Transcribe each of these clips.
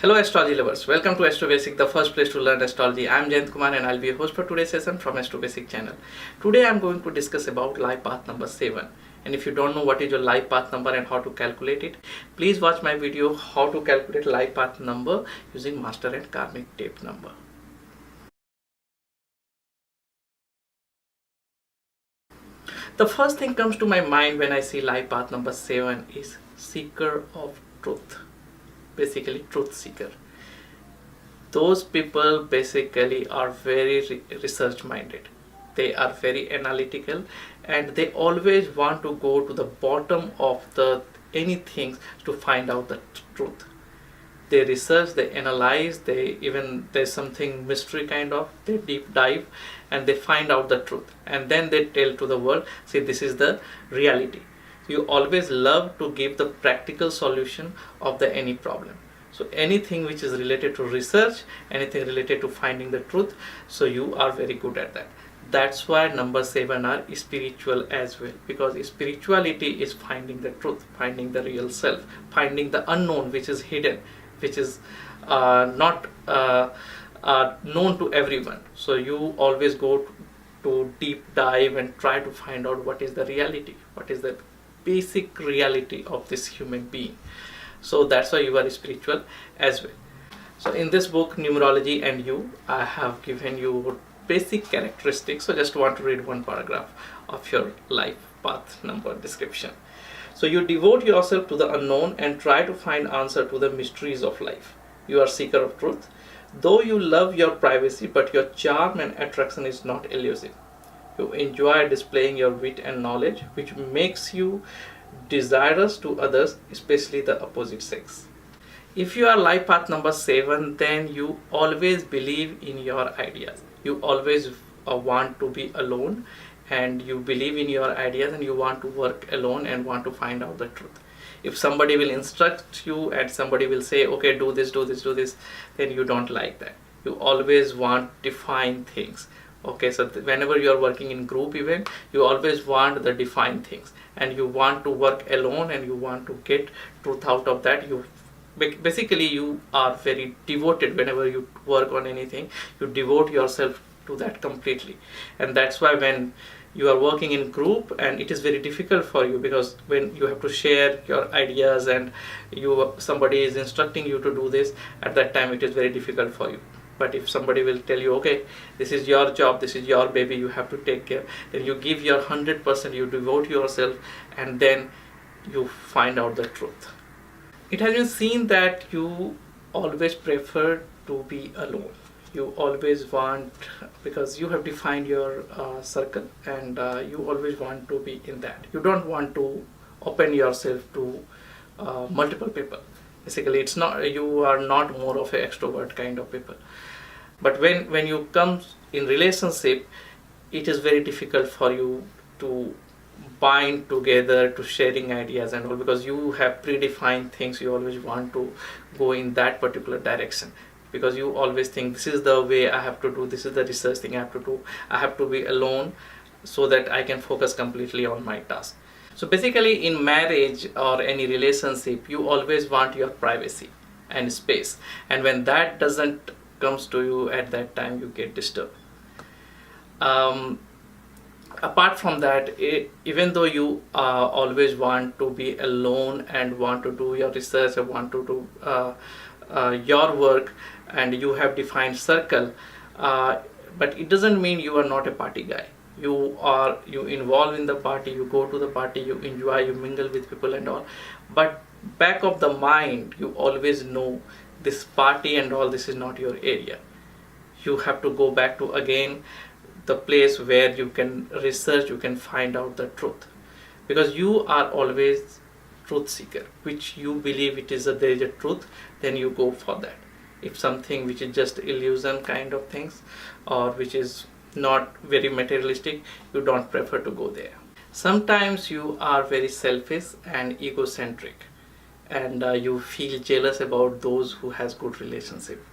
Hello astrology lovers, welcome to AstroBasic, the first place to learn astrology. I am Jayant Kumar and I will be your host for today's session from AstroBasic channel. Today I am going to discuss about life path number 7. And if you don't know what is your life path number and how to calculate it, please watch my video how to calculate life path number using master and karmic tape number. The first thing comes to my mind when I see life path number 7 is seeker of truth. Basically truth seeker. Those people basically are very research minded. They are very analytical and they always want to go to the bottom of anything to find out the truth. They research, they analyze, there's something mystery kind of, they deep dive and they find out the truth and then they tell to the world, see, this is the reality. You always love to give the practical solution of any problem. So anything which is related to research, anything related to finding the truth, so you are very good at that. That's why number 7 are spiritual as well, because spirituality is finding the truth, finding the real self, finding the unknown which is hidden, which is not known to everyone. So you always go to deep dive and try to find out what is the reality, what is the basic reality of this human being. So that's why you are spiritual as well. So in this book, Numerology and You, I have given you basic characteristics. So just want to read one paragraph of your life path number description. So you devote yourself to the unknown and try to find answer to the mysteries of life. You are seeker of truth. Though you love your privacy, but your charm and attraction is not elusive. You enjoy displaying your wit and knowledge, which makes you desirous to others, especially the opposite sex. If you are life path number 7, then you always believe in your ideas. You always want to be alone and you believe in your ideas and you want to work alone and want to find out the truth. If somebody will instruct you and somebody will say, okay, do this, then you don't like that. You always want defined things. Okay, so whenever you are working in group event, you always want the defined things and you want to work alone and you want to get truth out of that. Basically you are very devoted. Whenever you work on anything, you devote yourself to that completely. And that's why when you are working in group and it is very difficult for you, because when you have to share your ideas and somebody is instructing you to do this, at that time it is very difficult for you. But if somebody will tell you, okay, this is your job, this is your baby, you have to take care, then you give your 100%, you devote yourself, and then you find out the truth. It has been seen that you always prefer to be alone. You always want, because you have defined your circle and you always want to be in that. You don't want to open yourself to multiple people. Basically, it's not, you are not more of an extrovert kind of people. But when you come in relationship, it is very difficult for you to bind together to sharing ideas and all, because you have predefined things. You always want to go in that particular direction, because you always think this is the way I have to do, this is the research thing I have to do, I have to be alone so that I can focus completely on my task. So basically in marriage or any relationship, you always want your privacy and space, and when that doesn't comes to you, at that time you get disturbed. Apart from that, even though you always want to be alone and want to do your research or want to do your work and you have defined circle, but it doesn't mean you are not a party guy. You involve in the party, you go to the party, you enjoy, you mingle with people and all, but back of the mind you always know this party and all, this is not your area. You have to go back to again the place where you can research, you can find out the truth, because you are always truth seeker, which you believe there is a truth, then you go for that. If something which is just illusion kind of things or which is not very materialistic, you don't prefer to go there. Sometimes you are very selfish and egocentric and you feel jealous about those who has good relationship.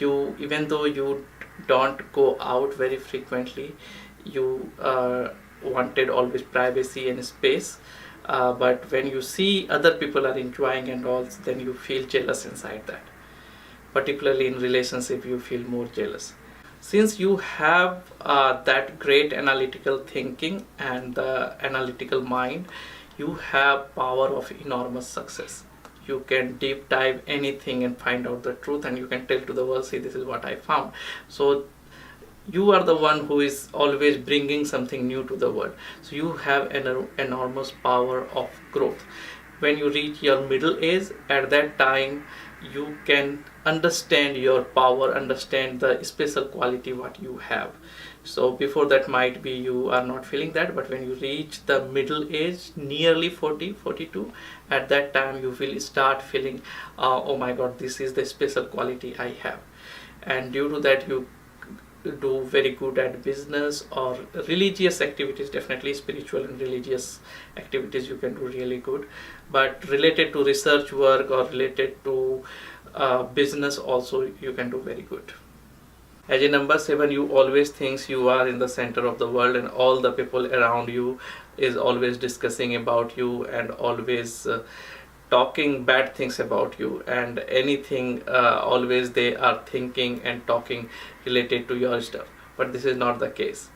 Even though you don't go out very frequently, you wanted always privacy and space, but when you see other people are enjoying and all, then you feel jealous inside that. particularly in relationship you feel more jealous. Since you have that great analytical thinking and the analytical mind, you have power of enormous success. You can deep dive anything and find out the truth, and you can tell to the world, see, this is what I found. So you are the one who is always bringing something new to the world. So you have an enormous power of growth. When you reach your middle age, at that time you can understand your power, understand the special quality what you have. So before that might be you are not feeling that, but when you reach the middle age, nearly 40, 42, at that time you will start feeling, oh my god, this is the special quality I have. And due to that you do very good at business or religious activities. Definitely spiritual and religious activities you can do really good, but related to research work or related to business also you can do very good. As a number 7, you always thinks you are in the center of the world and all the people around you is always discussing about you and always talking bad things about you, and anything always they are thinking and talking related to your stuff. But this is not the case.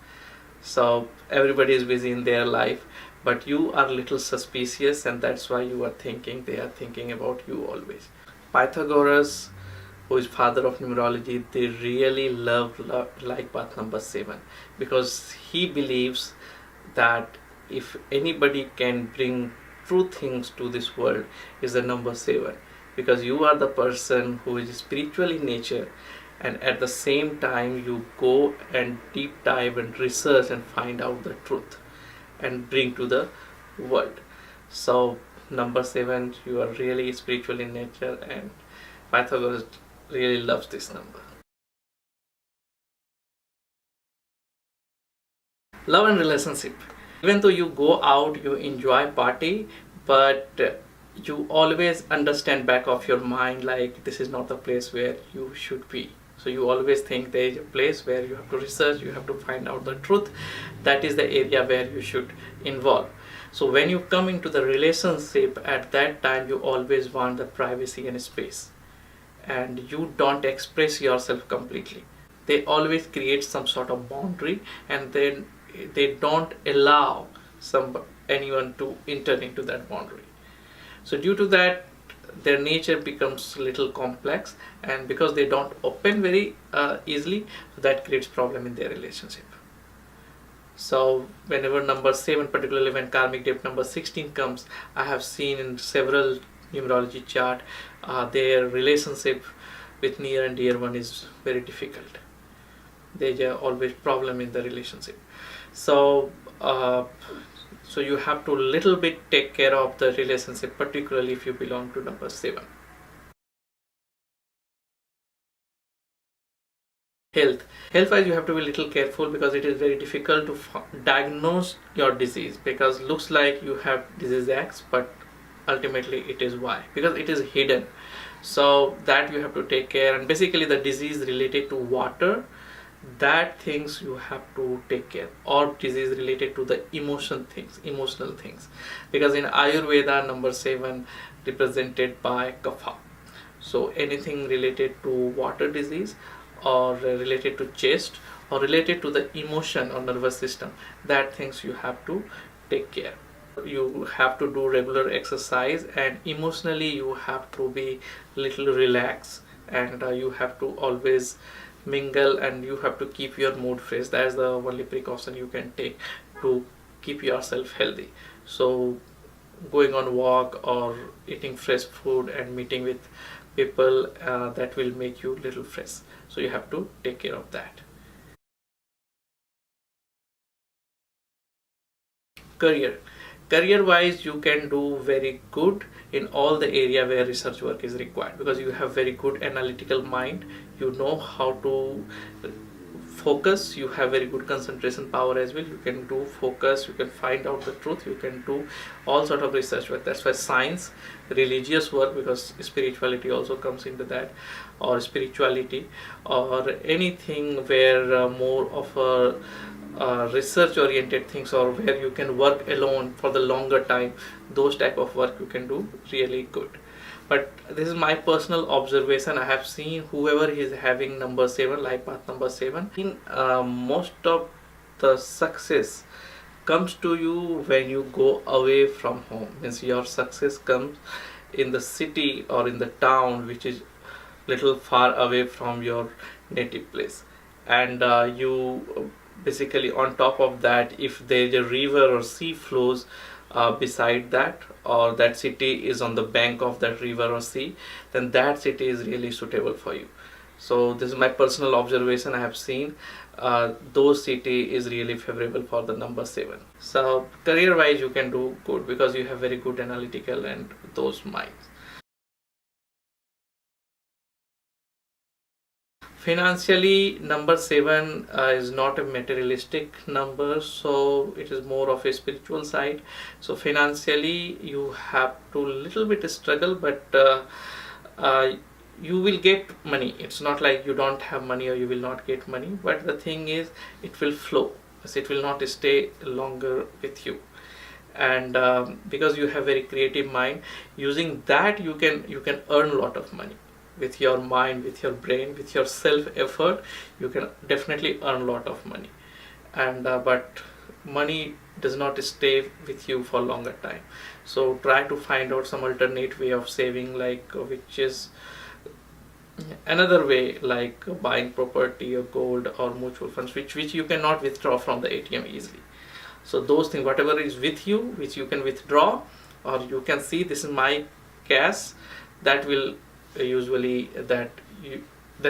So everybody is busy in their life, but you are little suspicious, and that's why you are thinking they are thinking about you always. Pythagoras, who is father of numerology, they really love life path number 7, because he believes that if anybody can bring true things to this world is the number 7, because you are the person who is spiritual in nature, and at the same time you go and deep dive and research and find out the truth and bring to the world. So number 7, you are really spiritual in nature, and Pythagoras really loves this number. Love and relationship. Even though you go out, you enjoy party, but you always understand back of your mind like this is not the place where you should be. So you always think there is a place where you have to research, you have to find out the truth. That is the area where you should involve. So when you come into the relationship, at that time you always want the privacy and space, and you don't express yourself completely. They always create some sort of boundary, and then they don't allow anyone to enter into that boundary. So due to that, their nature becomes little complex, and because they don't open very easily, that creates problem in their relationship. So whenever number 7, particularly when karmic depth number 16 comes, I have seen in several numerology chart their relationship with near and dear one is very difficult. There's always problem in the relationship. So so you have to little bit take care of the relationship, particularly if you belong to number 7. Health wise, you have to be little careful, because it is very difficult to diagnose your disease, because looks like you have disease X, but ultimately it is Y, because it is hidden. So that you have to take care. And basically the disease related to water, that things you have to take care, or disease related to the emotional things, because in Ayurveda number 7 represented by kapha. So anything related to water disease, or related to chest, or related to the emotion or nervous system, that things you have to take care. You have to do regular exercise, and emotionally you have to be little relaxed, and you have to always mingle, and you have to keep your mood fresh. That is the only precaution you can take to keep yourself healthy. So going on walk or eating fresh food and meeting with people, that will make you little fresh. So you have to take care of that. Career wise, you can do very good in all the area where research work is required, because you have very good analytical mind, you know how to focus, you have very good concentration power as well. You can do focus, you can find out the truth, you can do all sort of research work. That's why science, religious work, because spirituality also comes into that, or spirituality, or anything where more of a research oriented things, or where you can work alone for the longer time, those type of work you can do really good. But this is my personal observation. I have seen whoever is having number 7, life path number 7, in most of the success comes to you when you go away from home. Means your success comes in the city or in the town which is little far away from your native place. And you basically, on top of that, if there is a river or sea flows beside that, or that city is on the bank of that river or sea, then that city is really suitable for you. So this is my personal observation. I have seen those city is really favorable for the number 7. So career wise you can do good because you have very good analytical and those minds. Financially, number 7 is not a materialistic number, so it is more of a spiritual side. So financially you have to little bit struggle, but you will get money. It's not like you don't have money or you will not get money, but the thing is it will flow, it will not stay longer with you. And because you have very creative mind, using that you can earn a lot of money with your mind, with your brain, with your self effort. You can definitely earn a lot of money. And but money does not stay with you for longer time. So try to find out some alternate way of saving, like which is another way, like buying property or gold or mutual funds, which you cannot withdraw from the ATM easily. So those things, whatever is with you, which you can withdraw, or you can see this is my cash, that will usually that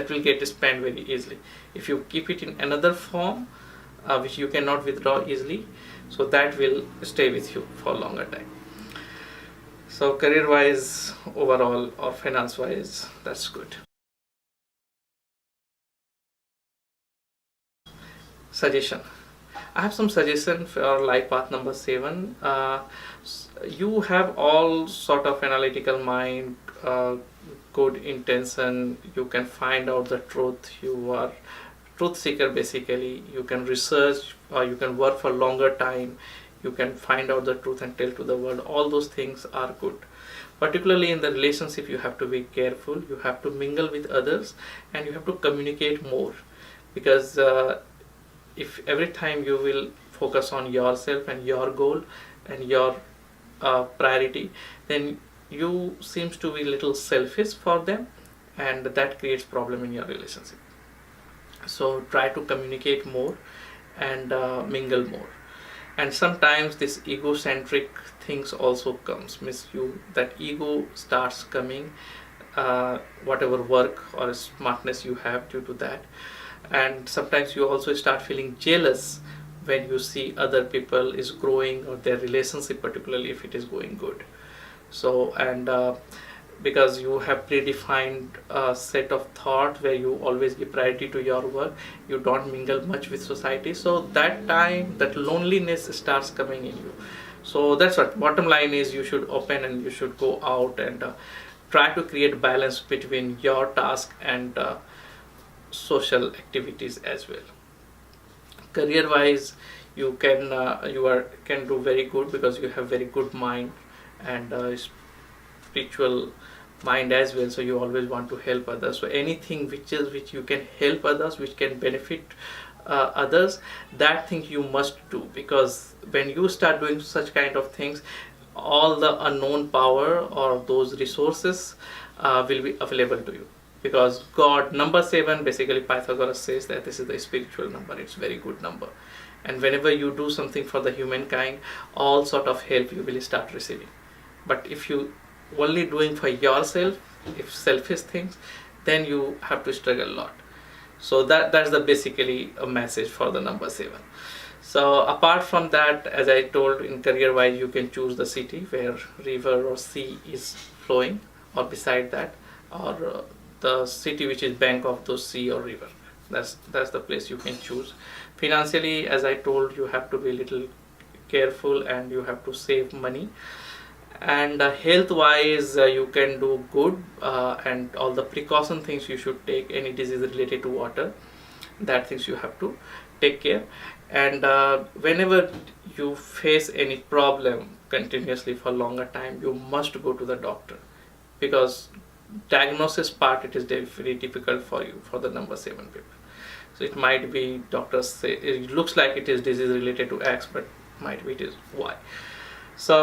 will get spent very easily. If you keep it in another form which you cannot withdraw easily, so that will stay with you for a longer time. So career wise overall or finance wise, that's good. Suggestion. I have some suggestion for life path number 7. You have all sort of analytical mind, good intention, you can find out the truth, you are truth seeker basically, you can research or you can work for longer time, you can find out the truth and tell to the world. All those things are good. Particularly in the relationship, you have to be careful, you have to mingle with others and you have to communicate more, because if every time you will focus on yourself and your goal and your priority, then you seems to be little selfish for them, and that creates problem in your relationship. So try to communicate more and mingle more. And sometimes this egocentric things also comes, means you, that ego starts coming, whatever work or smartness you have due to that. And sometimes you also start feeling jealous when you see other people is growing, or their relationship particularly if it is going good. So, and because you have predefined a set of thought where you always give priority to your work, you don't mingle much with society, so that time that loneliness starts coming in you. So that's what bottom line is, you should open and you should go out and try to create balance between your task and social activities as well. Career wise, you can can do very good because you have very good mind and spiritual mind as well, so you always want to help others. So anything which you can help others, which can benefit others, that thing you must do, because when you start doing such kind of things, all the unknown power or those resources will be available to you. Because God, number 7, basically Pythagoras says that this is the spiritual number, it's very good number, and whenever you do something for the humankind, all sort of help you will start receiving. But if you only doing for yourself, if selfish things, then you have to struggle a lot. So that's the basically a message for the number 7. So apart from that, as I told, in career wise you can choose the city where river or sea is flowing, or beside that, or the city which is bank of those sea or river. That's the place you can choose. Financially, as I told, you have to be a little careful and you have to save money. And health wise, you can do good, and all the precaution things you should take. Any disease related to water, that things you have to take care. And whenever you face any problem continuously for longer time, you must go to the doctor, because diagnosis part, it is very difficult for you, for the number 7 people. So it might be doctors say it looks like it is disease related to X, but might be it is Y. So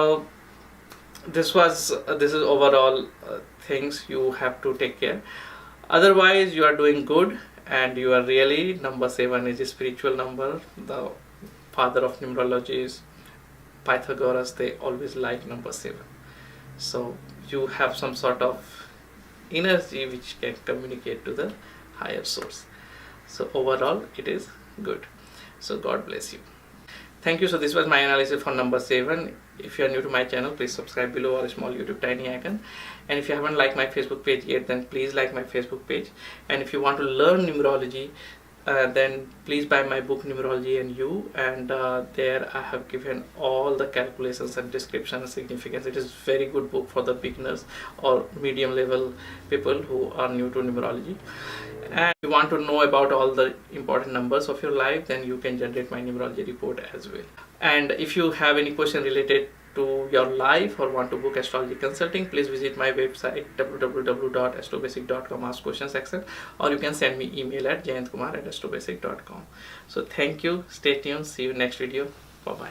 this is overall things you have to take care. Otherwise you are doing good, and you are really, number 7 is a spiritual number. The father of numerology is Pythagoras. They always like number 7. So you have some sort of energy which can communicate to the higher source. So overall it is good. So God bless you. Thank you. So this was my analysis for number 7. If you are new to my channel, please subscribe below, or a small YouTube tiny icon. And if you haven't liked my Facebook page yet, then please like my Facebook page. And if you want to learn numerology, then please buy my book Numerology and You, and there I have given all the calculations and description and significance. It is very good book for the beginners or medium level people who are new to numerology. And if you want to know about all the important numbers of your life, then you can generate my numerology report as well. And if you have any question related to your life or want to book astrology consulting, please visit my website www.astrobasic.com, ask question section, or you can send me email at jayantkumar@astrobasic.com. So thank you, stay tuned, see you next video, bye bye.